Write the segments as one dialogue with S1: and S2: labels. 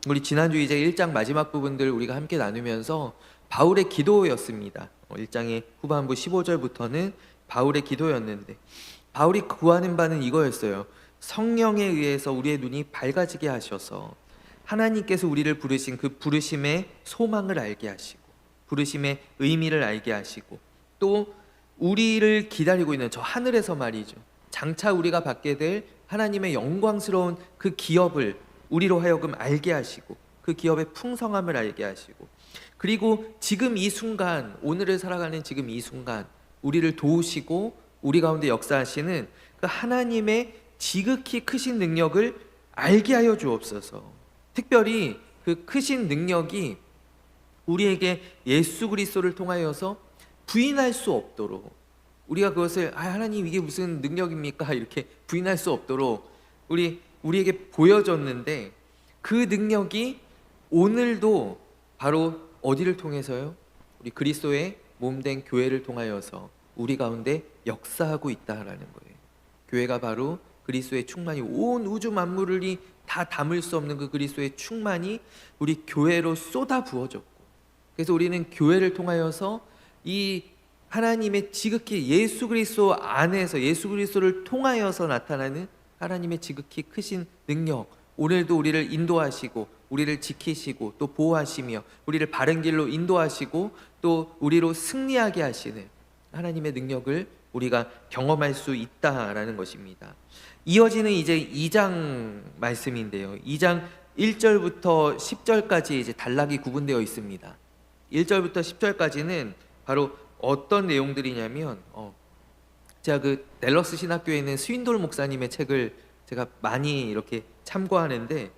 S1: 우리 지난주 이제 1장 마지막 부분들 우리가 함께 나누면서 바울의 기도였습니다. 1장의 후반부 15절부터는 바울의 기도였는데, 바울이 구하는 바는 이거였어요. 성령에 의해서 우리의 눈이 밝아지게 하셔서 하나님께서 우리를 부르신 그 부르심의 소망을 알게 하시고, 부르심의 의미를 알게 하시고, 또 우리를 기다리고 있는 저 하늘에서 말이죠, 장차 우리가 받게 될 하나님의 영광스러운 그 기업을 우리로 하여금 알게 하시고, 그 기업의 풍성함을 알게 하시고, 그리고 지금 이 순간, 오늘을 살아가는 지금 이 순간 우리를 도우시고 우리 가운데 역사하시는 그 하나님의 지극히 크신 능력을 알게 하여 주옵소서. 특별히 그 크신 능력이 우리에게 예수 그리스도를 통하여서 부인할 수 없도록, 우리가 그것을 하나님 이게 무슨 능력입니까? 이렇게 부인할 수 없도록 우리에게 보여줬는데, 그 능력이 오늘도 바로 어디를 통해서요? 우리 그리스도의 몸된 교회를 통하여서 우리 가운데 역사하고 있다라는 거예요. 교회가 바로 그리스도의 충만이, 온 우주 만물이 다 담을 수 없는 그 그리스도의 충만이 우리 교회로 쏟아 부어졌고, 그래서 우리는 교회를 통하여서 이 하나님의 지극히 예수 그리스도 안에서, 예수 그리스도를 통하여서 나타나는 하나님의 지극히 크신 능력, 오늘도 우리를 인도하시고 우리를 지키시고 또 보호하시며 우리를 바른 길로 인도하시고 또 우리로 승리하게 하시는 하나님의 능력을 우리가 경험할 수 있다라는 것입니다. 이어지는 이제 2장 말씀인데요, 2장 1절부터 10절까지 이제 단락이 구분되어 있습니다. 1절부터 10절까지는 바로 어떤 내용들이냐면, 제가 그 댈러스 신학교에 있는 스윈돌 목사님의 책을 제가 많이 이렇게 참고하는데,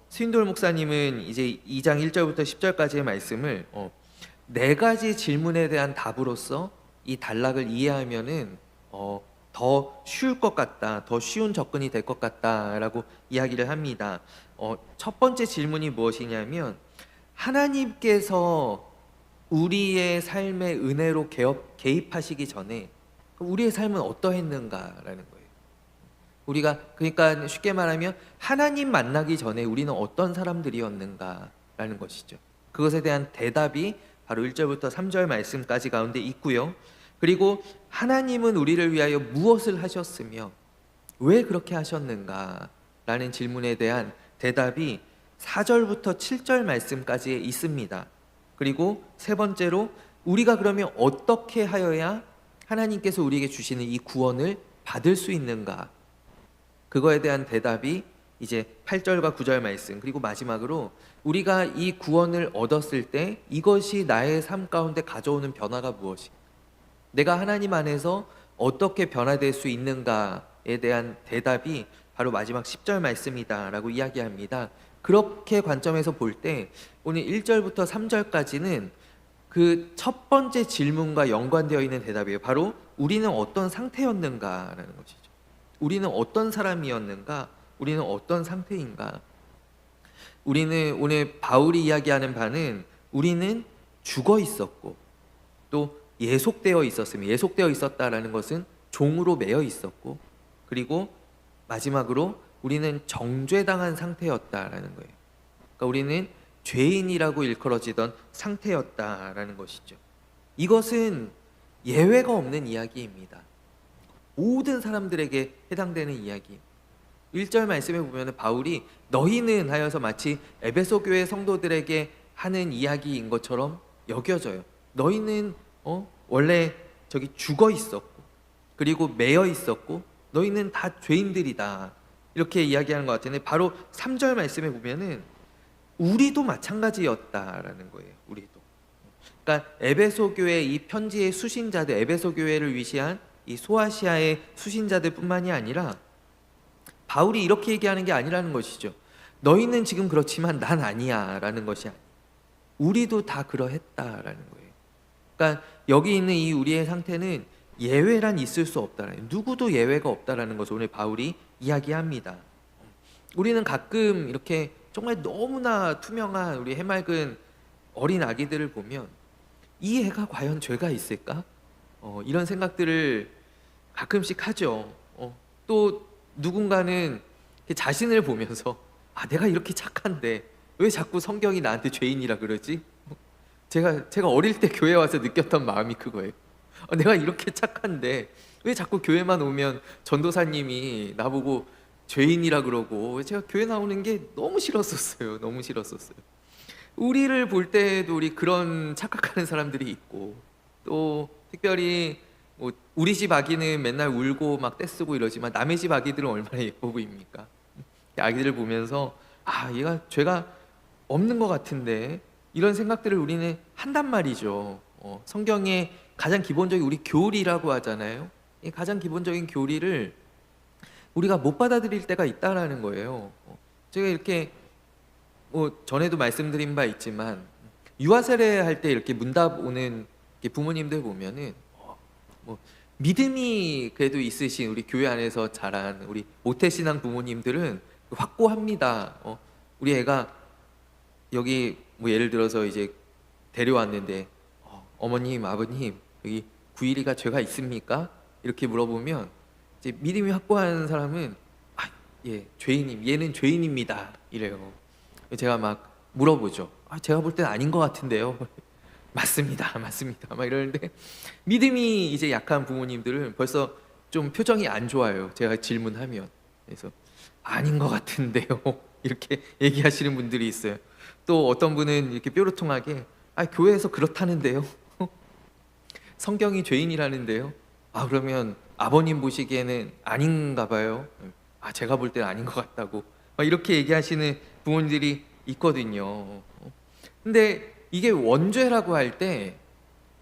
S1: 스윈돌 목사님은 이제 2장 1절부터 10절까지의 말씀을 4가지 질문에 대한 답으로서 이 단락을 이해하면은 더 쉬울 것 같다, 더 쉬운 접근이 될 것 같다라고 이야기를 합니다. 첫 번째 질문이 무엇이냐면, 하나님께서 우리의 삶의 은혜로 개입하시기 전에 우리의 삶은 어떠했는가라는 거예요. 우리가, 그러니까 쉽게 말하면 하나님 만나기 전에 우리는 어떤 사람들이었는가라는 것이죠. 그것에 대한 대답이 바로 1절부터 3절 말씀까지 가운데 있고요. 그리고 하나님은 우리를 위하여 무엇을 하셨으며 왜 그렇게 하셨는가라는 질문에 대한 대답이 4절부터 7절 말씀까지 있습니다. 그리고 세 번째로, 우리가 그러면 어떻게 하여야 하나님께서 우리에게 주시는 이 구원을 받을 수 있는가, 그거에 대한 대답이 이제 8절과 9절 말씀, 그리고 마지막으로 우리가 이 구원을 얻었을 때 이것이 나의 삶 가운데 가져오는 변화가 무엇인가, 내가 하나님 안에서 어떻게 변화될 수 있는가에 대한 대답이 바로 마지막 10절 말씀이다라고 이야기합니다. 그렇게 관점에서 볼 때 오늘 1절부터 3절까지는 그 첫 번째 질문과 연관되어 있는 대답이에요. 바로 우리는 어떤 상태였는가라는 것이죠. 우리는 어떤 사람이었는가, 우리는 어떤 상태인가. 우리는, 오늘 바울이 이야기하는 바는 우리는 죽어 있었고 또 예속되어 있었으며, 예속되어 있었다라는 것은 종으로 매여 있었고, 그리고 마지막으로 우리는 정죄당한 상태였다라는 거예요. 그러니까 우리는 죄인이라고 일컬어지던 상태였다라는 것이죠. 이것은 예외가 없는 이야기입니다. 모든 사람들에게 해당되는 이야기. 1절 말씀에 보면 바울이 너희는 하여서 마치 에베소 교회 성도들에게 하는 이야기인 것처럼 여겨져요. 너희는 원래 저기 죽어 있었고 그리고 매여 있었고 너희는 다 죄인들이다, 이렇게 이야기하는 것 같은데, 바로 3절 말씀에 보면은 우리도 마찬가지였다라는 거예요. 우리도. 그러니까 에베소 교회 이 편지의 수신자들, 에베소 교회를 위시한 이 소아시아의 수신자들 뿐만이 아니라 바울이 이렇게 얘기하는 게 아니라는 것이죠. 너희는 지금 그렇지만 난 아니야 라는 것이 아니에요. 우리도 다 그러했다라는 거예요. 그러니까 여기 있는 이 우리의 상태는 예외란 있을 수 없다라는, 누구도 예외가 없다라는 것을 오늘 바울이 이야기합니다. 우리는 가끔 이렇게 정말 너무나 투명한 우리 해맑은 어린 아기들을 보면 이 애가 과연 죄가 있을까? 이런 생각들을 가끔씩 하죠. 또 누군가는 자신을 보면서 내가 이렇게 착한데 왜 자꾸 성경이 나한테 죄인이라 그러지? 제가 어릴 때 교회 와서 느꼈던 마음이 그거예요. 내가 이렇게 착한데 왜 자꾸 교회만 오면 전도사님이 나보고 죄인이라 그러고, 제가 교회 나오는 게 너무 싫었었어요. 너무 싫었었어요. 우리를 볼 때도 우리 그런 착각하는 사람들이 있고, 또 특별히 뭐 우리 집 아기는 맨날 울고 막 떼쓰고 이러지만 남의 집 아기들은 얼마나 예뻐 보입니까? 아기들을 보면서 얘가 죄가 없는 것 같은데, 이런 생각들을 우리는 한단 말이죠. 성경의 가장 기본적인 우리 교리라고 하잖아요. 이 가장 기본적인 교리를 우리가 못 받아들일 때가 있다라는 거예요. 제가 이렇게 뭐 전에도 말씀드린 바 있지만, 유아 세례할 때 이렇게 문답 오는 부모님들 보면은 뭐 믿음이 그래도 있으신 우리 교회 안에서 자란 우리 모태신앙 부모님들은 확고합니다. 우리 애가 여기 뭐 예를 들어서 이제 데려왔는데, 어머님, 아버님, 여기 912가 죄가 있습니까? 이렇게 물어보면 이제 믿음이 확고한 사람은 예, 얘는 죄인입니다. 이래요. 제가 막 물어보죠. 제가 볼 때는 아닌 것 같은데요. 맞습니다, 맞습니다. 막 이러는데, 믿음이 이제 약한 부모님들은 벌써 좀 표정이 안 좋아요. 제가 질문하면. 그래서 아닌 것 같은데요. 이렇게 얘기하시는 분들이 있어요. 또 어떤 분은 이렇게 뾰루통하게 교회에서 그렇다는데요. 성경이 죄인이라는데요. 그러면 아버님 보시기에는 아닌가 봐요. 제가 볼 때는 아닌 것 같다고 이렇게 얘기하시는 부모님들이 있거든요. 근데 이게 원죄라고 할 때,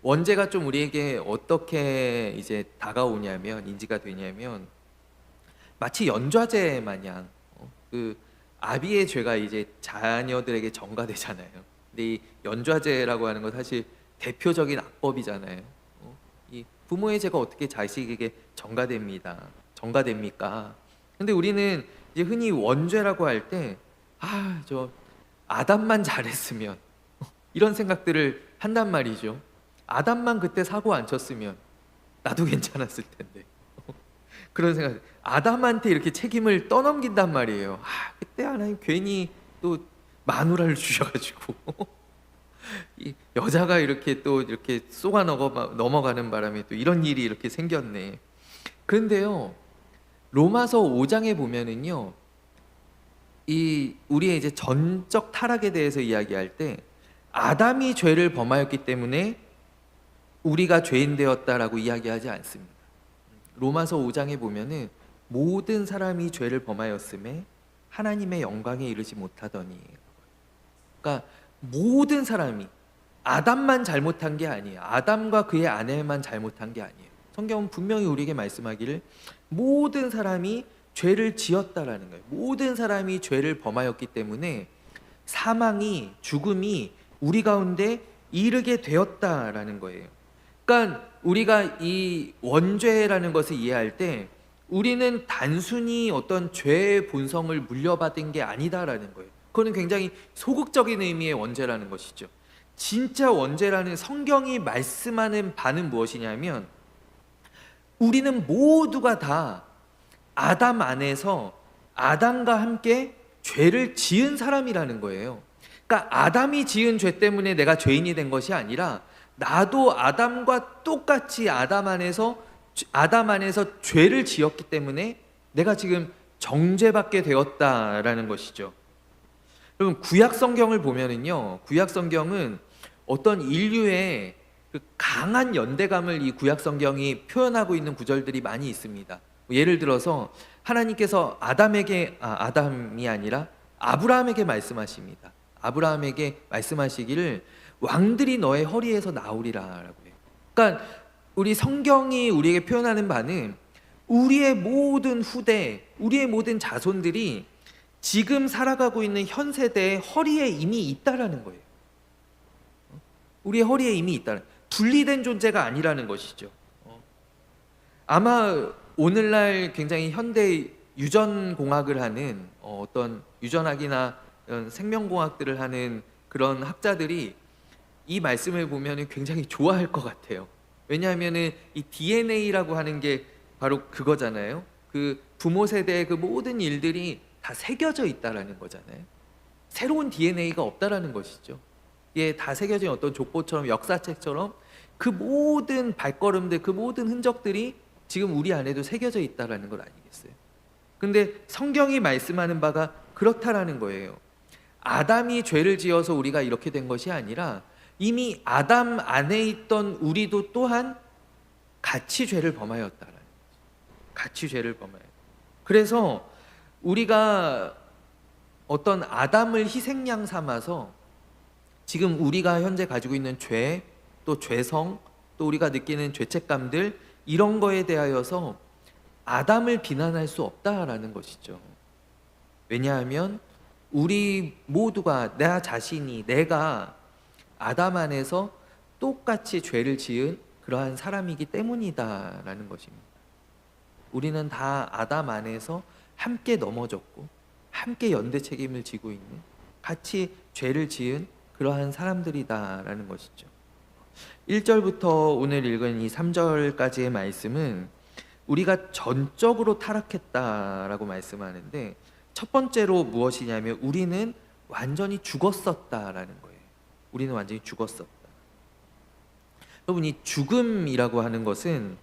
S1: 원죄가 좀 우리에게 어떻게 이제 다가오냐면, 인지가 되냐면, 마치 연좌제 마냥 그 아비의 죄가 이제 자녀들에게 전가되잖아요. 근데 이 연좌제라고 하는 건 사실 대표적인 악법이잖아요. 이 부모의 죄가 어떻게 자식에게 전가됩니까? 근데 우리는 이제 흔히 원죄라고 할 때, 저 아담만 잘했으면, 이런 생각들을 한단 말이죠. 아담만 그때 사고 안 쳤으면 나도 괜찮았을 텐데. 그런 생각. 아담한테 이렇게 책임을 떠넘긴단 말이에요. 그때 하나님 괜히 또 마누라를 주셔가지고 이 여자가 이렇게 또 이렇게 쏘가 넘어가는 바람에 또 이런 일이 이렇게 생겼네. 그런데요, 로마서 5장에 보면은요, 이 우리의 이제 전적 타락에 대해서 이야기할 때, 아담이 죄를 범하였기 때문에 우리가 죄인 되었다라고 이야기하지 않습니다. 로마서 5장에 보면은 모든 사람이 죄를 범하였음에 하나님의 영광에 이르지 못하더니, 그러니까 모든 사람이, 아담만 잘못한 게 아니에요. 아담과 그의 아내만 잘못한 게 아니에요. 성경은 분명히 우리에게 말씀하기를 모든 사람이 죄를 지었다라는 거예요. 모든 사람이 죄를 범하였기 때문에 사망이, 죽음이 우리 가운데 이르게 되었다라는 거예요. 그러니까 우리가 이 원죄라는 것을 이해할 때, 우리는 단순히 어떤 죄의 본성을 물려받은 게 아니다라는 거예요. 그거는 굉장히 소극적인 의미의 원죄라는 것이죠. 진짜 원죄라는 성경이 말씀하는 바는 무엇이냐면, 우리는 모두가 다 아담 안에서 아담과 함께 죄를 지은 사람이라는 거예요. 그러니까 아담이 지은 죄 때문에 내가 죄인이 된 것이 아니라, 나도 아담과 똑같이 아담 안에서 죄를 지었기 때문에 내가 지금 정죄받게 되었다라는 것이죠. 여러분, 구약 성경을 보면은요, 구약 성경은 어떤 인류의 그 강한 연대감을 이 구약 성경이 표현하고 있는 구절들이 많이 있습니다. 예를 들어서 하나님께서 아담이 아니라 아브라함에게 말씀하십니다. 아브라함에게 말씀하시기를 왕들이 너의 허리에서 나오리라라고 해요. 그러니까 우리 성경이 우리에게 표현하는 바는 우리의 모든 후대, 우리의 모든 자손들이 지금 살아가고 있는 현 세대의 허리에 이미 있다라는 거예요. 우리의 허리에 이미 있다는, 분리된 존재가 아니라는 것이죠. 아마 오늘날 굉장히 현대 유전공학을 하는 어떤 유전학이나 생명공학들을 하는 그런 학자들이 이 말씀을 보면 굉장히 좋아할 것 같아요. 왜냐하면 이 DNA라고 하는 게 바로 그거잖아요. 그 부모 세대의 그 모든 일들이 다 새겨져 있다라는 거잖아요. 새로운 DNA가 없다라는 것이죠. 이게 다 새겨진 어떤 족보처럼 역사책처럼 그 모든 발걸음들, 그 모든 흔적들이 지금 우리 안에도 새겨져 있다라는 걸 아니겠어요? 근데 성경이 말씀하는 바가 그렇다라는 거예요. 아담이 죄를 지어서 우리가 이렇게 된 것이 아니라 이미 아담 안에 있던 우리도 또한 같이 죄를 범하였다라는 거죠. 같이 죄를 범하였다. 그래서 우리가 어떤 아담을 희생양 삼아서 지금 우리가 현재 가지고 있는 죄, 또 죄성, 또 우리가 느끼는 죄책감들 이런 거에 대하여서 아담을 비난할 수 없다라는 것이죠. 왜냐하면 우리 모두가 나 자신이 내가 아담 안에서 똑같이 죄를 지은 그러한 사람이기 때문이다라는 것입니다. 우리는 다 아담 안에서 함께 넘어졌고 함께 연대 책임을 지고 있는 같이 죄를 지은 그러한 사람들이다라는 것이죠. 1절부터 오늘 읽은 이 3절까지의 말씀은 우리가 전적으로 타락했다라고 말씀하는데 첫 번째로 무엇이냐면 우리는 완전히 죽었었다라는 거예요. 우리는 완전히 죽었었다. 여러분, 이 죽음이라고 하는 것은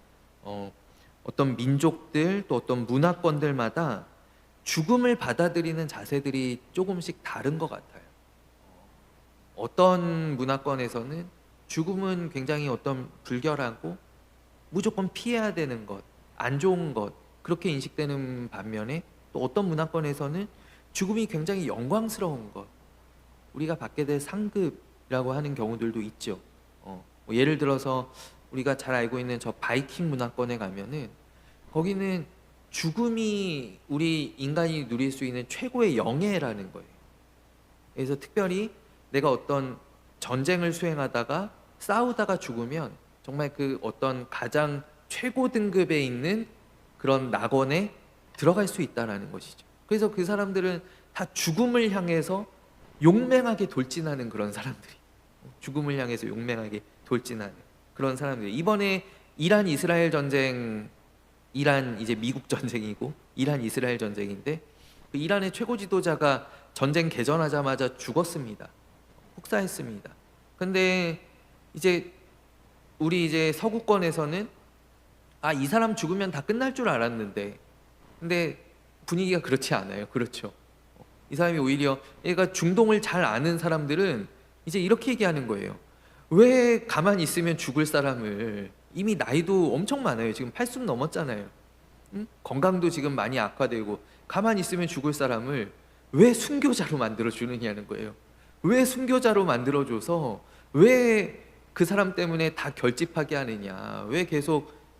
S1: 어떤 민족들 또 어떤 문화권들마다 죽음을 받아들이는 자세들이 조금씩 다른 것 같아요. 어떤 문화권에서는 죽음은 굉장히 어떤 불결하고 무조건 피해야 되는 것, 안 좋은 것 그렇게 인식되는 반면에 또 어떤 문화권에서는 죽음이 굉장히 영광스러운 것, 우리가 받게 될 상급이라고 하는 경우들도 있죠. 뭐 예를 들어서 우리가 잘 알고 있는 저 바이킹 문화권에 가면은 거기는 죽음이 우리 인간이 누릴 수 있는 최고의 영예라는 거예요. 그래서 특별히 내가 어떤 전쟁을 수행하다가 싸우다가 죽으면 정말 그 어떤 가장 최고 등급에 있는 그런 낙원에 들어갈 수 있다라는 것이죠. 그래서 그 사람들은 다 죽음을 향해서 용맹하게 돌진하는 그런 사람들이, 죽음을 향해서 용맹하게 돌진하는 그런 사람들. 이번에 이란 이스라엘 전쟁, 이란 이제 미국 전쟁이고 이란 이스라엘 전쟁인데 그 이란의 최고 지도자가 전쟁 개전하자마자 죽었습니다. 혹사했습니다. 근데 이제 우리 이제 서구권에서는 이 사람 죽으면 다 끝날 줄 알았는데, 근데 분위기가 그렇지 않아요. 그렇죠. 이 사람이 오히려 얘가 중동을 잘 아는 사람들은 이제 이렇게 얘기하는 거예요. 왜 가만히 있으면 죽을 사람을, 이미 나이도 엄청 많아요. 지금 80 넘었잖아요. 응? 건강도 지금 많이 악화되고 가만히 있으면 죽을 사람을 왜 순교자로 만들어 주느냐는 거예요. 왜 순교자로 만들어 줘서 왜 그 사람 때문에 다 결집하게 하느냐,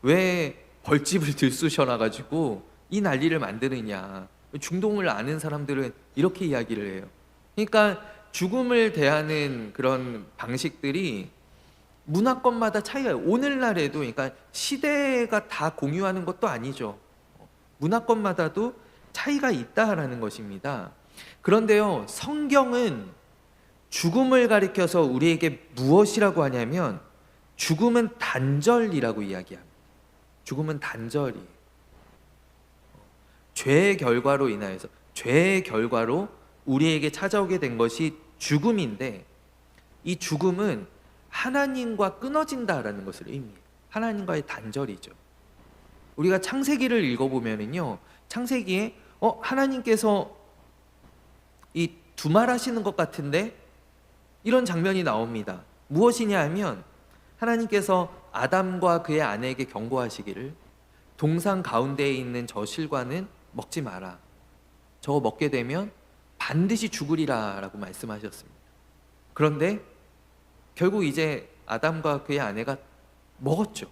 S1: 왜 벌집을 들쑤셔놔 가지고 이 난리를 만드느냐. 중동을 아는 사람들은 이렇게 이야기를 해요. 그러니까 죽음을 대하는 그런 방식들이 문화권마다 차이가, 오늘날에도 그러니까 시대가 다 공유하는 것도 아니죠. 문화권마다도 차이가 있다라는 것입니다. 그런데요, 성경은 죽음을 가리켜서 우리에게 무엇이라고 하냐면 죽음은 단절이라고 이야기합니다. 죽음은 단절이에요. 죄의 결과로 인하여서, 죄의 결과로 우리에게 찾아오게 된 것이 죽음인데, 이 죽음은 하나님과 끊어진다라는 것을 의미해요. 하나님과의 단절이죠. 우리가 창세기를 읽어보면은요, 창세기에 하나님께서 이 두말하시는 것 같은데 이런 장면이 나옵니다. 무엇이냐 하면 하나님께서 아담과 그의 아내에게 경고하시기를 동산 가운데에 있는 저 실과는 먹지 마라. 저거 먹게 되면 반드시 죽으리라 라고 말씀하셨습니다. 그런데 결국 이제 아담과 그의 아내가 먹었죠.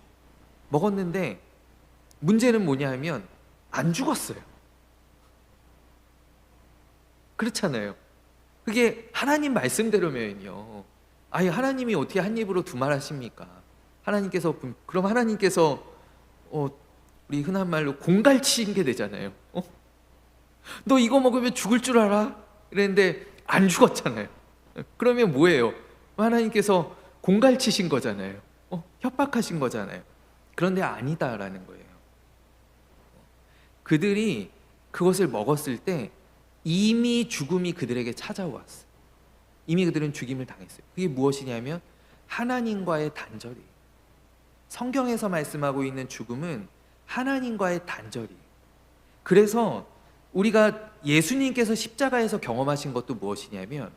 S1: 먹었는데 문제는 뭐냐 하면 안 죽었어요. 그렇잖아요. 그게 하나님 말씀대로면요. 하나님이 어떻게 한 입으로 두말하십니까? 그럼 하나님께서 우리 흔한 말로 공갈치인 게 되잖아요. 너 이거 먹으면 죽을 줄 알아? 이랬는데 안 죽었잖아요. 그러면 뭐예요? 하나님께서 공갈치신 거잖아요. 협박하신 거잖아요. 그런데 아니다라는 거예요. 그들이 그것을 먹었을 때 이미 죽음이 그들에게 찾아왔어요. 이미 그들은 죽임을 당했어요. 그게 무엇이냐면 하나님과의 단절이에요. 성경에서 말씀하고 있는 죽음은 하나님과의 단절이에요. 그래서 우리가 예수님께서 십자가에서 경험하신 것도 무엇이냐면,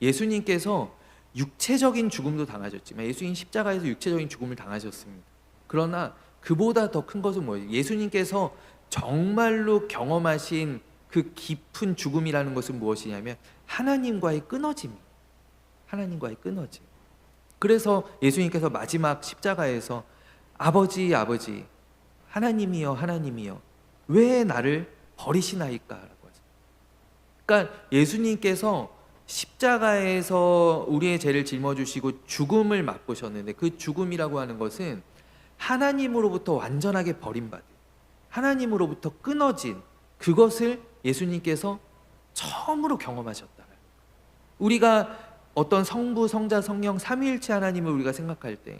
S1: 예수님께서 육체적인 죽음도 당하셨지만 예수님 십자가에서 육체적인 죽음을 당하셨습니다. 그러나 그보다 더 큰 것은 뭐예요? 예수님께서 정말로 경험하신 그 깊은 죽음이라는 것은 무엇이냐면 하나님과의 끊어짐이에요. 하나님과의 끊어짐. 그래서 예수님께서 마지막 십자가에서 아버지 아버지, 하나님이여 하나님이여, 왜 나를 버리시나이까? 라고 하죠. 그러니까 예수님께서 십자가에서 우리의 죄를 짊어주시고 죽음을 맛보셨는데, 그 죽음이라고 하는 것은 하나님으로부터 완전하게 버림받은, 하나님으로부터 끊어진 그것을 예수님께서 처음으로 경험하셨다. 우리가 어떤 성부, 성자, 성령 삼위일체 하나님을 우리가 생각할 때,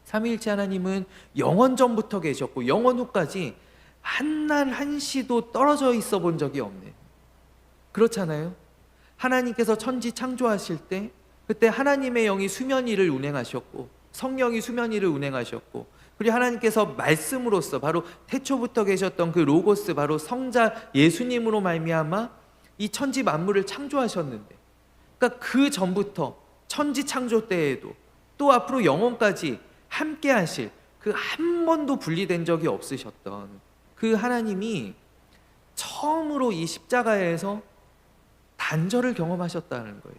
S1: 삼위일체 하나님은 영원 전부터 계셨고 영원 후까지 한날 한시도 떨어져 있어 본 적이 없는, 그렇잖아요. 하나님께서 천지 창조하실 때 그때 하나님의 영이 수면 위를 운행하셨고 성령이 수면 위를 운행하셨고, 그리고 하나님께서 말씀으로써 바로 태초부터 계셨던 그 로고스, 바로 성자 예수님으로 말미암아 이 천지 만물을 창조하셨는데, 그러니까 그 전부터 천지 창조 때에도 또 앞으로 영원까지 함께 하실 그 한 번도 분리된 적이 없으셨던 그 하나님이 처음으로 이 십자가에서 단절을 경험하셨다는 거예요.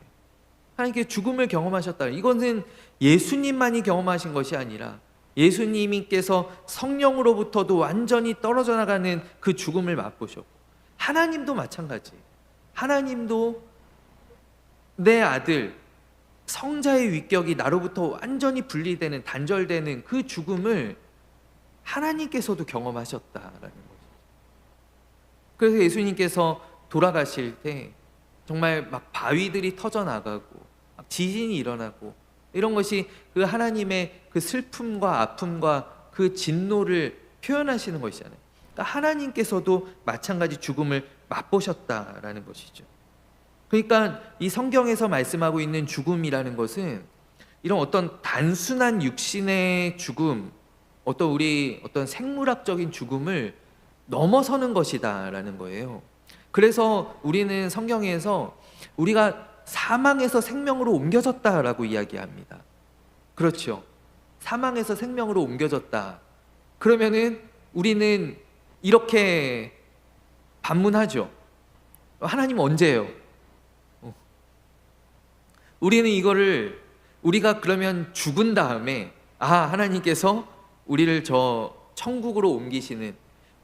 S1: 하나님께 죽음을 경험하셨다. 이것은 예수님만이 경험하신 것이 아니라 예수님께서 성령으로부터도 완전히 떨어져 나가는 그 죽음을 맛보셨고, 하나님도 마찬가지. 하나님도 내 아들 성자의 위격이 나로부터 완전히 분리되는, 단절되는 그 죽음을 하나님께서도 경험하셨다라는 거죠. 그래서 예수님께서 돌아가실 때 정말 막 바위들이 터져 나가고 막 지진이 일어나고 이런 것이 그 하나님의 그 슬픔과 아픔과 그 진노를 표현하시는 것이잖아요. 그러니까 하나님께서도 마찬가지 죽음을 맛보셨다라는 것이죠. 그러니까 이 성경에서 말씀하고 있는 죽음이라는 것은 이런 어떤 단순한 육신의 죽음, 어떤 생물학적인 죽음을 넘어서는 것이다라는 거예요. 그래서 우리는 성경에서 우리가 사망에서 생명으로 옮겨졌다라고 이야기합니다. 그렇죠. 사망에서 생명으로 옮겨졌다. 그러면은 우리는 이렇게 반문하죠. 하나님 언제예요? 우리는 이거를, 우리가 그러면 죽은 다음에 하나님께서 우리를 저 천국으로 옮기시는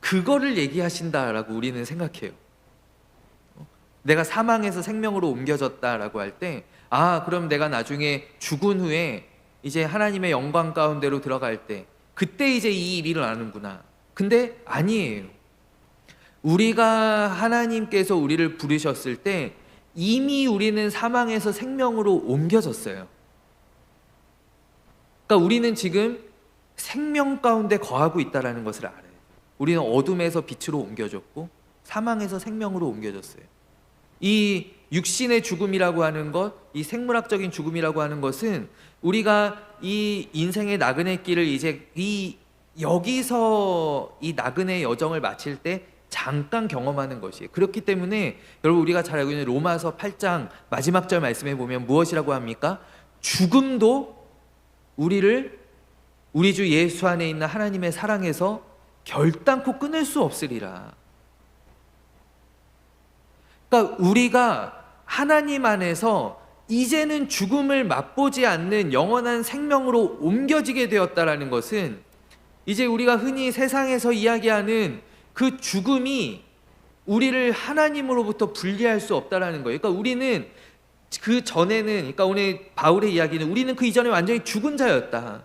S1: 그거를 얘기하신다라고 우리는 생각해요. 내가 사망에서 생명으로 옮겨졌다라고 할 때, 그럼 내가 나중에 죽은 후에 이제 하나님의 영광 가운데로 들어갈 때 그때 이제 이 일이 일어나는구나. 근데 아니에요. 우리가 하나님께서 우리를 부르셨을 때 이미 우리는 사망에서 생명으로 옮겨졌어요. 그러니까 우리는 지금 생명 가운데 거하고 있다는 것을 알아요. 우리는 어둠에서 빛으로 옮겨졌고 사망에서 생명으로 옮겨졌어요. 이 육신의 죽음이라고 하는 것, 이 생물학적인 죽음이라고 하는 것은 우리가 이 인생의 나그네 길을 이제 여기서 이 나그네 여정을 마칠 때 잠깐 경험하는 것이에요. 그렇기 때문에 여러분, 우리가 잘 알고 있는 로마서 8장 마지막 절 말씀에 보면 무엇이라고 합니까? 죽음도 우리를 우리 주 예수 안에 있는 하나님의 사랑에서 결단코 끊을 수 없으리라. 그러니까 우리가 하나님 안에서 이제는 죽음을 맛보지 않는 영원한 생명으로 옮겨지게 되었다라는 것은, 이제 우리가 흔히 세상에서 이야기하는 그 죽음이 우리를 하나님으로부터 분리할 수 없다라는 거예요. 그러니까 우리는 그 전에는, 그러니까 오늘 바울의 이야기는 우리는 그 이전에 완전히 죽은 자였다.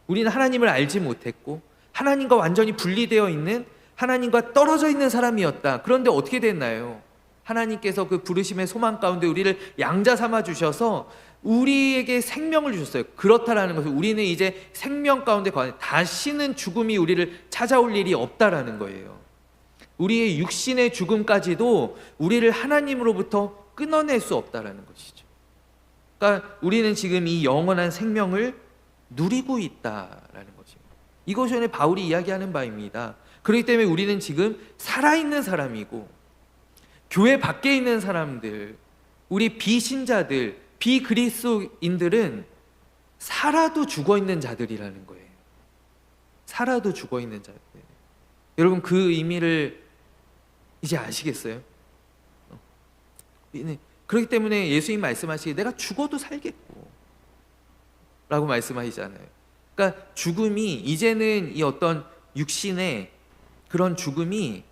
S1: 우리는 하나님을 알지 못했고 하나님과 완전히 분리되어 있는, 하나님과 떨어져 있는 사람이었다. 그런데 어떻게 됐나요? 하나님께서 그 부르심의 소망 가운데 우리를 양자 삼아 주셔서 우리에게 생명을 주셨어요. 그렇다라는 것은 우리는 이제 생명 가운데 다시는 죽음이 우리를 찾아올 일이 없다라는 거예요. 우리의 육신의 죽음까지도 우리를 하나님으로부터 끊어낼 수 없다라는 것이죠. 그러니까 우리는 지금 이 영원한 생명을 누리고 있다라는 것입니다. 이것이 오늘 바울이 이야기하는 바입니다. 그렇기 때문에 우리는 지금 살아있는 사람이고, 교회 밖에 있는 사람들, 우리 비신자들, 비그리스도인들은 살아도 죽어있는 자들이라는 거예요. 살아도 죽어있는 자들. 여러분, 그 의미를 이제 아시겠어요? 그렇기 때문에 예수님 말씀하시기에 내가 죽어도 살겠고 라고 말씀하시잖아요. 그러니까 죽음이, 이제는 이 어떤 육신의 그런 죽음이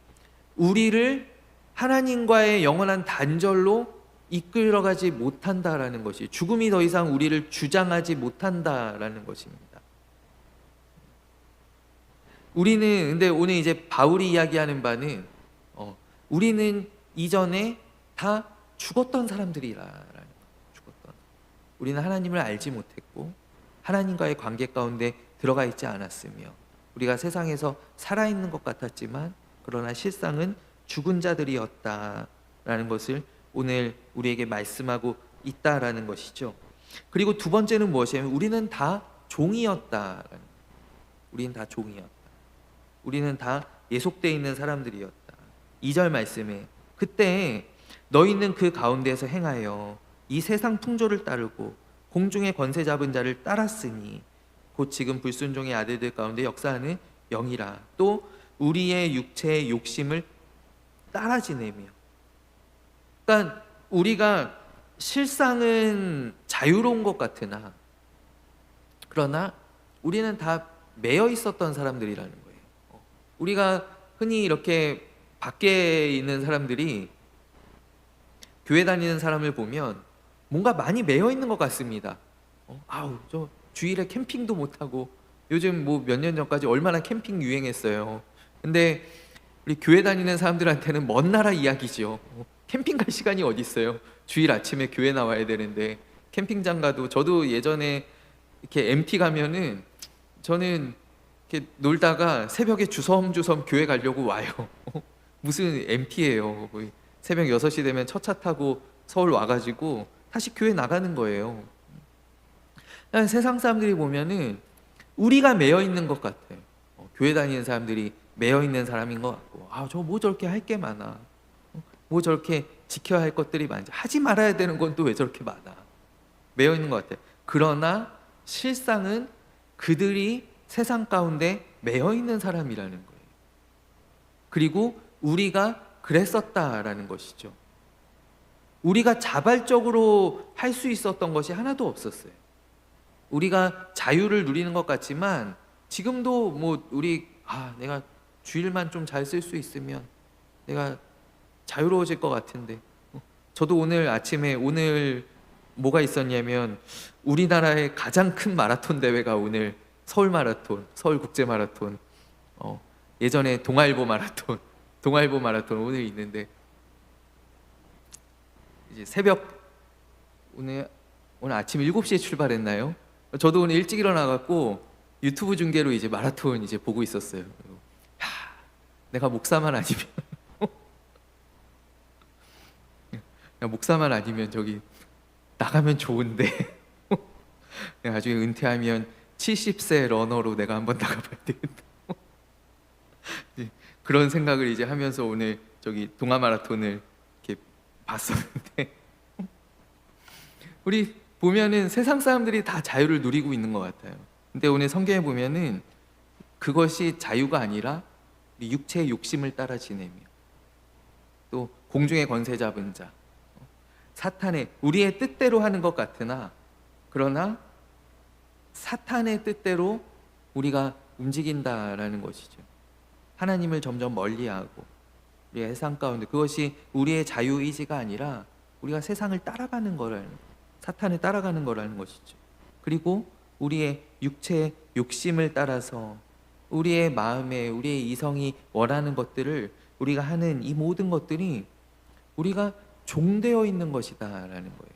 S1: 우리를 하나님과의 영원한 단절로 이끌어가지 못한다라는 것이, 죽음이 더 이상 우리를 주장하지 못한다라는 것입니다. 우리는 근데 오늘 이제 바울이 이야기하는 바는 우리는 이전에 다 죽었던 사람들이라는 거예요. 죽었던. 우리는 하나님을 알지 못했고 하나님과의 관계 가운데 들어가 있지 않았으며 우리가 세상에서 살아있는 것 같았지만 그러나 실상은 죽은 자들이었다라는 것을 오늘 우리에게 말씀하고 있다라는 것이죠. 그리고 두 번째는 무엇이냐면 우리는 다 종이었다라는 거예요. 우리는 다 종이었다. 우리는 다 예속되어 있는 사람들이었다. 2절 말씀에 그때 너희는 그 가운데서 행하여 이 세상 풍조를 따르고 공중의 권세 잡은 자를 따랐으니 곧 지금 불순종의 아들들 가운데 역사하는 영이라. 또 우리의 육체의 욕심을 따라 지내며. 그러니까 우리가 실상은 자유로운 것 같으나 그러나 우리는 다 매여 있었던 사람들이라는 거예요. 우리가 흔히 이렇게 밖에 있는 사람들이 교회 다니는 사람을 보면 뭔가 많이 매여 있는 것 같습니다. 아우, 저 주일에 캠핑도 못 하고, 요즘 뭐 몇 년 전까지 얼마나 캠핑 유행했어요. 근데 우리 교회 다니는 사람들한테는 먼 나라 이야기죠. 캠핑 갈 시간이 어디 있어요? 주일 아침에 교회 나와야 되는데. 캠핑장 가도, 저도 예전에 이렇게 MT 가면은 저는 이렇게 놀다가 새벽에 주섬주섬 교회 가려고 와요. 무슨 MT예요. 새벽 6시 되면 첫 차 타고 서울 와가지고 다시 교회 나가는 거예요. 세상 사람들이 보면은 우리가 매여 있는 것 같아요. 교회 다니는 사람들이 매여 있는 사람인 것 같고, 저 뭐 저렇게 할 게 많아. 뭐 저렇게 지켜야 할 것들이 많지. 하지 말아야 되는 건 또 왜 저렇게 많아. 매여 있는 것 같아요. 그러나 실상은 그들이 세상 가운데 매여 있는 사람이라는 거예요. 그리고 우리가 그랬었다라는 것이죠. 우리가 자발적으로 할 수 있었던 것이 하나도 없었어요. 우리가 자유를 누리는 것 같지만 지금도 뭐 우리 내가 주일만 좀 잘 쓸 수 있으면 내가 자유로워질 것 같은데. 저도 오늘 아침에 오늘 뭐가 있었냐면 우리나라의 가장 큰 마라톤 대회가 오늘 서울 마라톤, 서울 국제 마라톤, 예전에 동아일보 마라톤 오늘 있는데, 이제 새벽 오늘 아침 7시에 출발했나요? 저도 오늘 일찍 일어나갖고 유튜브 중계로 이제 마라톤 이제 보고 있었어요. 내가 목사만 아니면 목사만 아니면 저기 나가면 좋은데 나중에 은퇴하면 70세 러너로 내가 한번 나가봐야 되겠다. 그런 생각을 이제 하면서 오늘 저기 동아 마라톤을 이렇게 봤었는데 우리 보면은 세상 사람들이 다 자유를 누리고 있는 것 같아요. 근데 오늘 성경에 보면은 그것이 자유가 아니라 우리 육체의 욕심을 따라 지내며 또 공중의 권세 잡은 자, 사탄의 우리의 뜻대로 하는 것 같으나 그러나 사탄의 뜻대로 우리가 움직인다라는 것이죠. 하나님을 점점 멀리하고 우리의 세상 가운데, 그것이 우리의 자유의지가 아니라 우리가 세상을 따라가는 거라는, 사탄을 따라가는 거라는 것이죠. 그리고 우리의 육체의 욕심을 따라서 우리의 마음에 우리의 이성이 원하는 것들을 우리가 하는 이 모든 것들이 우리가 종되어 있는 것이다라는 거예요.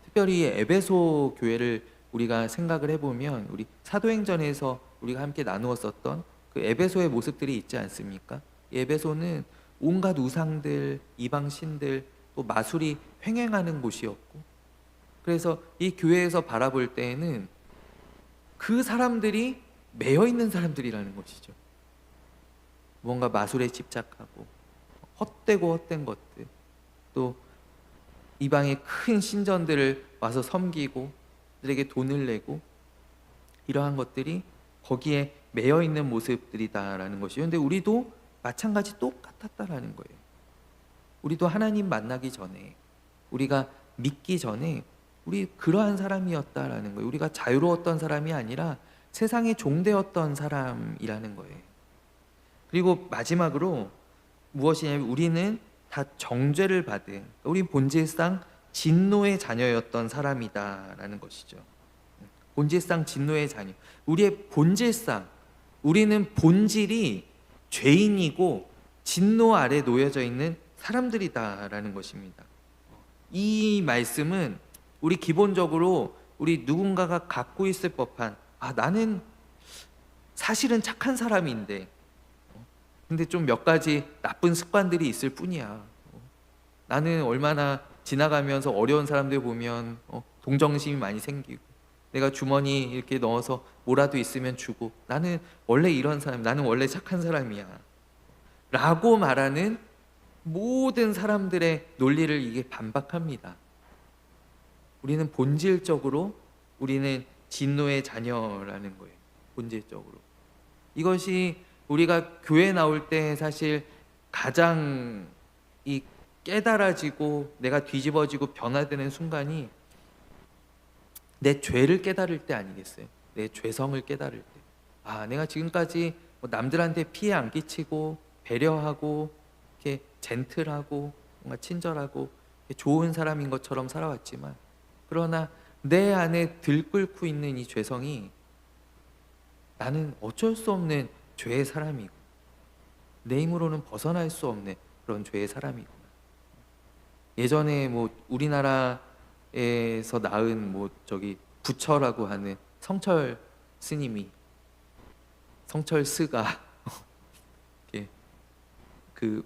S1: 특별히 에베소 교회를 우리가 생각을 해보면 우리 사도행전에서 우리가 함께 나누었었던 그 에베소의 모습들이 있지 않습니까? 에베소는 온갖 우상들, 이방 신들, 또 마술이 횡행하는 곳이었고, 그래서 이 교회에서 바라볼 때에는 그 사람들이 매여 있는 사람들이라는 것이죠. 뭔가 마술에 집착하고 헛되고 헛된 것들, 또 이방의 큰 신전들을 와서 섬기고 그들에게 돈을 내고 이러한 것들이 거기에 매여 있는 모습들이다라는 것이죠. 그런데 우리도 마찬가지 똑같았다라는 거예요. 우리도 하나님 만나기 전에, 우리가 믿기 전에 우리 그러한 사람이었다라는 거예요. 우리가 자유로웠던 사람이 아니라 세상의 종되었던 사람이라는 거예요. 그리고 마지막으로 무엇이냐면 우리는 다 정죄를 받은, 우리 본질상 진노의 자녀였던 사람이다라는 것이죠. 본질상 진노의 자녀. 우리의 본질상, 우리는 본질이 죄인이고 진노 아래 놓여져 있는 사람들이다라는 것입니다. 이 말씀은 우리 기본적으로 우리 누군가가 갖고 있을 법한, 나는 사실은 착한 사람인데 근데 좀 몇 가지 나쁜 습관들이 있을 뿐이야. 나는 얼마나 지나가면서 어려운 사람들 보면 동정심이 많이 생기고, 내가 주머니 이렇게 넣어서 뭐라도 있으면 주고, 나는 원래 이런 사람, 나는 원래 착한 사람이야 라고 말하는 모든 사람들의 논리를 이게 반박합니다. 우리는 본질적으로 우리는 진노의 자녀라는 거예요. 본질적으로. 이것이 우리가 교회 나올 때 사실 가장 이 깨달아지고 내가 뒤집어지고 변화되는 순간이 내 죄를 깨달을 때 아니겠어요? 내 죄성을 깨달을 때. 내가 지금까지 남들한테 피해 안 끼치고 배려하고 이렇게 젠틀하고 뭔가 친절하고 좋은 사람인 것처럼 살아왔지만, 그러나 내 안에 들끓고 있는 이 죄성이 나는 어쩔 수 없는 죄의 사람이고 내 힘으로는 벗어날 수 없는 그런 죄의 사람이구나. 예전에 우리나라에서 낳은 부처라고 하는 성철 스님이, 성철 스가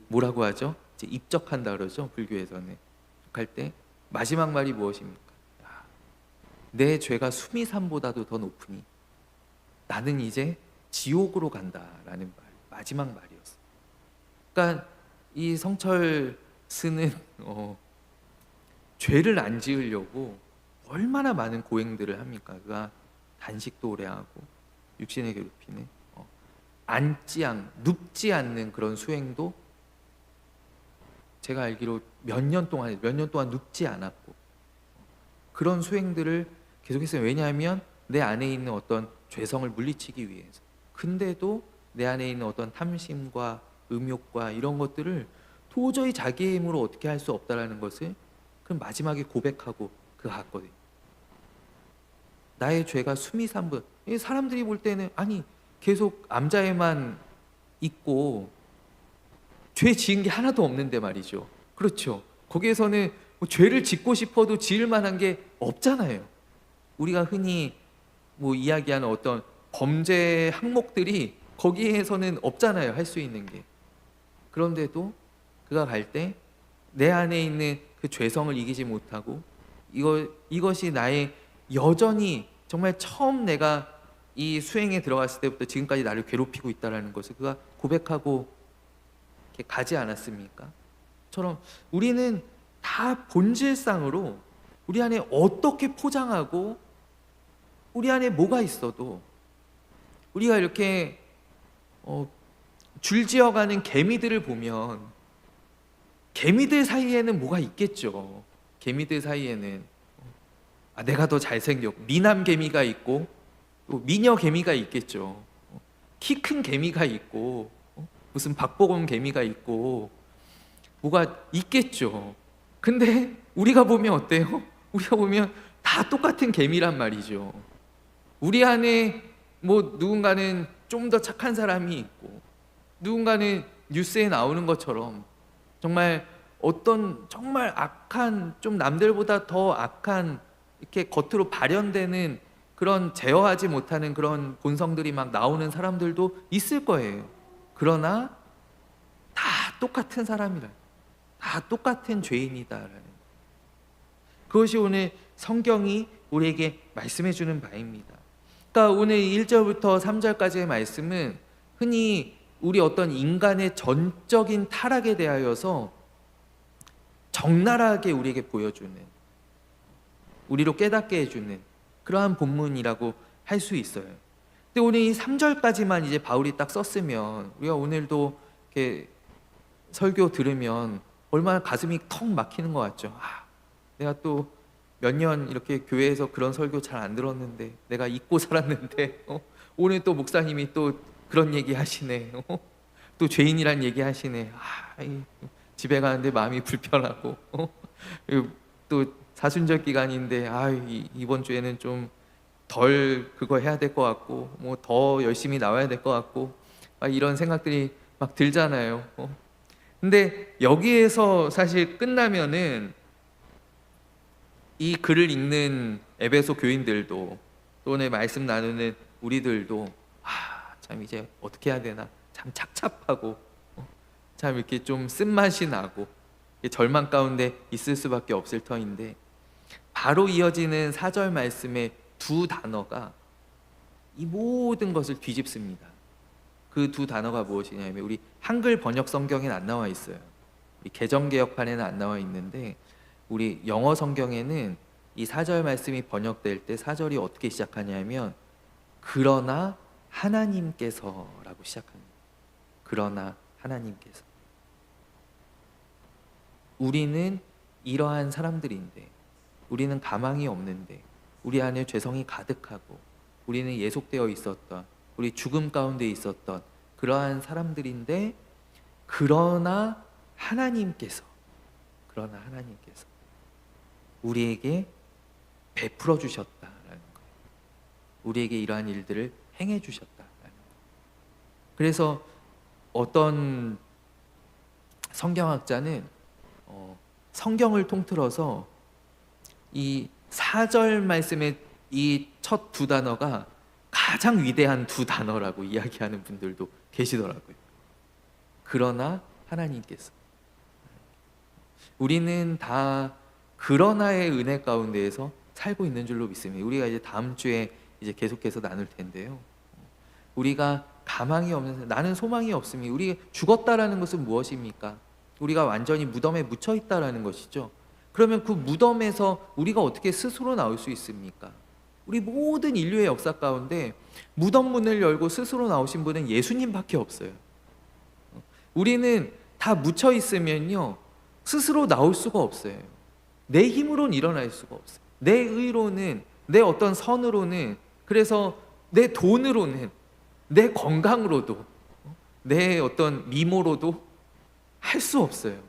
S1: 뭐라고 하죠? 이제 입적한다 그러죠. 불교에서는 할 때 마지막 말이 무엇입니까? 내 죄가 수미산보다도 더 높으니 나는 이제 지옥으로 간다라는 말, 마지막 말이었어. 그러니까 이 성철 스는 죄를 안 지으려고 얼마나 많은 고행들을 합니까? 그가 단식도 오래 하고 육신을 괴롭히는 눕지 않는 그런 수행도 제가 알기로 몇 년 동안 눕지 않았고 그런 수행들을 계속했어요. 왜냐하면 내 안에 있는 어떤 죄성을 물리치기 위해서. 근데도 내 안에 있는 어떤 탐심과 음욕과 이런 것들을 도저히 자기의 힘으로 어떻게 할 수 없다라는 것을 그럼 마지막에 고백하고 갔거든요. 나의 죄가 수미산보다. 사람들이 볼 때는 계속 암자에만 있고 죄 지은 게 하나도 없는데 말이죠. 그렇죠. 거기에서는 죄를 짓고 싶어도 지을 만한 게 없잖아요. 우리가 흔히 이야기하는 어떤 범죄 항목들이 거기에서는 없잖아요. 할 수 있는 게. 그런데도 그가 갈 때 내 안에 있는 그 죄성을 이기지 못하고 이것이 나의 여전히 정말 처음 내가 이 수행에 들어갔을 때부터 지금까지 나를 괴롭히고 있다는 것을 그가 고백하고 이렇게 가지 않았습니까? 처럼 우리는 다 본질상으로 우리 안에 어떻게 포장하고 우리 안에 뭐가 있어도 우리가 이렇게 줄지어가는 개미들을 보면 개미들 사이에는 뭐가 있겠죠. 개미들 사이에는 내가 더 잘생겼고 미남 개미가 있고 또 미녀 개미가 있겠죠. 키 큰 개미가 있고 무슨 박보검 개미가 있고 뭐가 있겠죠. 근데 우리가 보면 어때요? 우리가 보면 다 똑같은 개미란 말이죠. 우리 안에 누군가는 좀 더 착한 사람이 있고 누군가는 뉴스에 나오는 것처럼 정말 어떤 정말 악한, 좀 남들보다 더 악한 이렇게 겉으로 발현되는 그런 제어하지 못하는 그런 본성들이 막 나오는 사람들도 있을 거예요. 그러나 똑같은 사람이라, 다 똑같은 죄인이다라는, 그것이 오늘 성경이 우리에게 말씀해 주는 바입니다. 그러니까 오늘 1절부터 3절까지의 말씀은 흔히 우리 어떤 인간의 전적인 타락에 대하여서 적나라하게 우리에게 보여주는, 우리로 깨닫게 해주는 그러한 본문이라고 할 수 있어요. 근데 오늘 이 3절까지만 이제 바울이 딱 썼으면, 우리가 오늘도 이렇게 설교 들으면 얼마나 가슴이 턱 막히는 것 같죠. 내가 또 몇 년 이렇게 교회에서 그런 설교 잘 안 들었는데, 내가 잊고 살았는데, 오늘 또 목사님이 또 그런 얘기 하시네, 또 죄인이란 얘기 하시네. 집에 가는데 마음이 불편하고, 또 사순절 기간인데 이번 주에는 좀 덜 그거 해야 될 것 같고, 뭐 더 열심히 나와야 될 것 같고, 이런 생각들이 막 들잖아요. 근데 여기에서 사실 끝나면은 이 글을 읽는 에베소 교인들도, 또 오늘 말씀 나누는 우리들도 참 이제 어떻게 해야 되나, 참 착잡하고, 참 이렇게 좀 쓴맛이 나고 절망 가운데 있을 수밖에 없을 터인데, 바로 이어지는 4절 말씀의 두 단어가 이 모든 것을 뒤집습니다. 그 두 단어가 무엇이냐면, 우리 한글 번역 성경에는 안 나와 있어요. 우리 개정개혁판에는 안 나와 있는데, 우리 영어 성경에는 이 4절 말씀이 번역될 때 4절이 어떻게 시작하냐면, 그러나 하나님께서라고 시작합니다. 그러나 하나님께서. 우리는 이러한 사람들인데, 우리는 가망이 없는데, 우리 안에 죄성이 가득하고, 우리는 예속되어 있었던, 우리 죽음 가운데 있었던 그러한 사람들인데, 그러나 하나님께서 우리에게 베풀어 주셨다라는 거예요. 우리에게 이러한 일들을 행해 주셨다라는 거예요. 그래서 어떤 성경학자는 성경을 통틀어서 이 4절 말씀의 이 첫 두 단어가 가장 위대한 두 단어라고 이야기하는 분들도 계시더라고요. 그러나 하나님께서. 우리는 다 그러나의 은혜 가운데에서 살고 있는 줄로 믿습니다. 우리가 이제 다음 주에 이제 계속해서 나눌 텐데요. 우리가 가망이 없는, 나는 소망이 없습니다. 우리가 죽었다라는 것은 무엇입니까? 우리가 완전히 무덤에 묻혀 있다라는 것이죠. 그러면 그 무덤에서 우리가 어떻게 스스로 나올 수 있습니까? 우리 모든 인류의 역사 가운데 무덤 문을 열고 스스로 나오신 분은 예수님밖에 없어요. 우리는 다 묻혀 있으면요, 스스로 나올 수가 없어요. 내 힘으로는 일어날 수가 없어요. 내 의로는, 내 어떤 선으로는, 그래서 내 돈으로는, 내 건강으로도, 내 어떤 미모로도 할 수 없어요.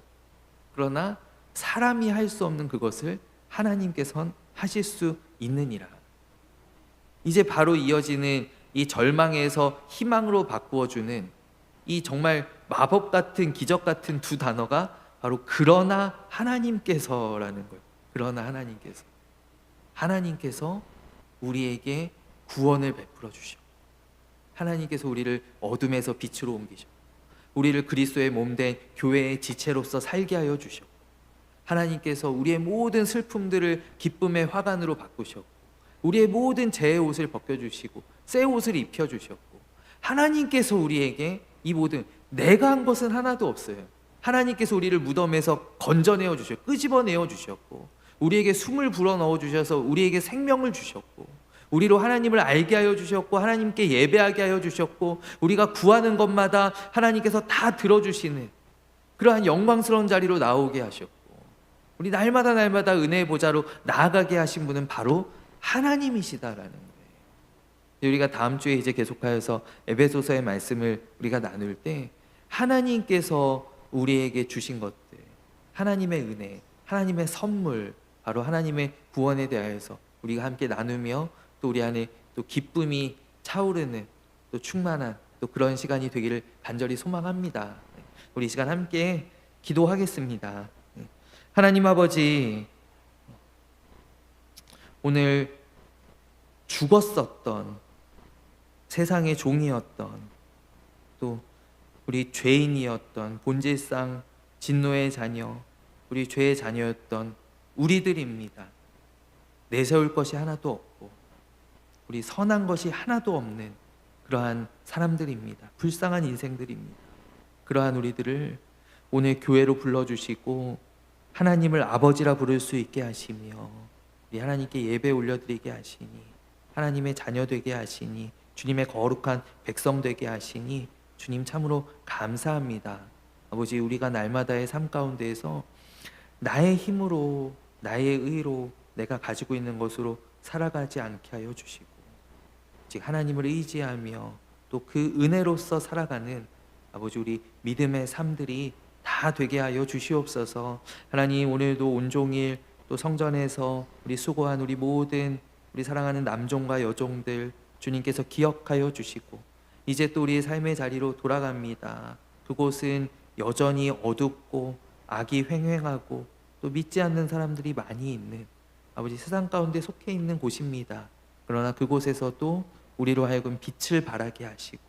S1: 그러나 사람이 할 수 없는 그것을 하나님께서는 하실 수 있느니라. 이제 바로 이어지는 이 절망에서 희망으로 바꾸어주는 이 정말 마법 같은, 기적 같은 두 단어가 바로 그러나 하나님께서라는 거예요. 그러나 하나님께서 우리에게 구원을 베풀어 주시고, 하나님께서 우리를 어둠에서 빛으로 옮기셨고, 우리를 그리스도의 몸된 교회의 지체로서 살게 하여 주셨고, 하나님께서 우리의 모든 슬픔들을 기쁨의 화관으로 바꾸셨고, 우리의 모든 죄의 옷을 벗겨주시고 새 옷을 입혀주셨고, 하나님께서 우리에게 이 모든, 내가 한 것은 하나도 없어요. 하나님께서 우리를 무덤에서 건져내어 주셨고, 끄집어내어 주셨고, 우리에게 숨을 불어넣어 주셔서 우리에게 생명을 주셨고, 우리로 하나님을 알게 하여 주셨고, 하나님께 예배하게 하여 주셨고, 우리가 구하는 것마다 하나님께서 다 들어주시는 그러한 영광스러운 자리로 나오게 하셨고, 우리 날마다 은혜의 보좌로 나아가게 하신 분은 바로 하나님이시다라는 거예요. 우리가 다음 주에 이제 계속하여서 에베소서의 말씀을 우리가 나눌 때, 하나님께서 우리에게 주신 것들, 하나님의 은혜, 하나님의 선물, 바로 하나님의 구원에 대하여서 우리가 함께 나누며, 또 우리 안에 또 기쁨이 차오르는, 또 충만한 또 그런 시간이 되기를 간절히 소망합니다. 우리 이 시간 함께 기도하겠습니다. 하나님 아버지, 오늘 죽었었던 세상의 종이었던, 또 우리 죄인이었던 본질상 진노의 자녀, 우리 죄의 자녀였던 우리들입니다. 내세울 것이 하나도 없고 우리 선한 것이 하나도 없는 그러한 사람들입니다. 불쌍한 인생들입니다. 그러한 우리들을 오늘 교회로 불러주시고 하나님을 아버지라 부를 수 있게 하시며 우리 하나님께 예배 올려드리게 하시니 하나님의 자녀 되게 하시니 주님의 거룩한 백성 되게 하시니 주님 참으로 감사합니다. 아버지, 우리가 날마다의 삶 가운데에서 나의 힘으로 나의 의로 내가 가지고 있는 것으로 살아가지 않게 하여 주시고 즉 하나님을 의지하며 또 그 은혜로서 살아가는 아버지 우리 믿음의 삶들이 다 되게 하여 주시옵소서. 하나님, 오늘도 온종일 또 성전에서 우리 수고한 우리 모든 우리 사랑하는 남종과 여종들 주님께서 기억하여 주시고 이제 또 우리의 삶의 자리로 돌아갑니다. 그곳은 여전히 어둡고 악이 횡행하고 또 믿지 않는 사람들이 많이 있는 아버지 세상 가운데 속해 있는 곳입니다. 그러나 그곳에서도 우리로 하여금 빛을 발하게 하시고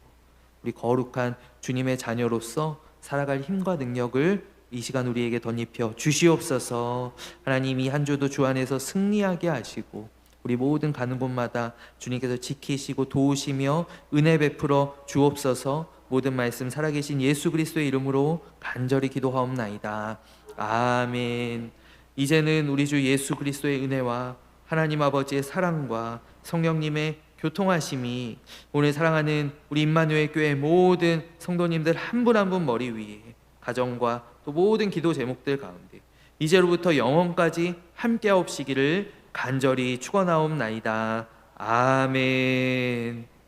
S1: 우리 거룩한 주님의 자녀로서 살아갈 힘과 능력을 이 시간 우리에게 덧입혀 주시옵소서. 하나님, 이 한 주도 주 안에서 승리하게 하시고 우리 모든 가는 곳마다 주님께서 지키시고 도우시며 은혜 베풀어 주옵소서. 모든 말씀 살아계신 예수 그리스도의 이름으로 간절히 기도하옵나이다. 아멘. 이제는 우리 주 예수 그리스도의 은혜와 하나님 아버지의 사랑과 성령님의 교통하심이 오늘 사랑하는 우리 임마누엘 교회 모든 성도님들 한 분 한 분 머리 위에 가정과 또 모든 기도 제목들 가운데 이제로부터 영원까지 함께하옵시기를 간절히 축원하옵나이다. 아멘.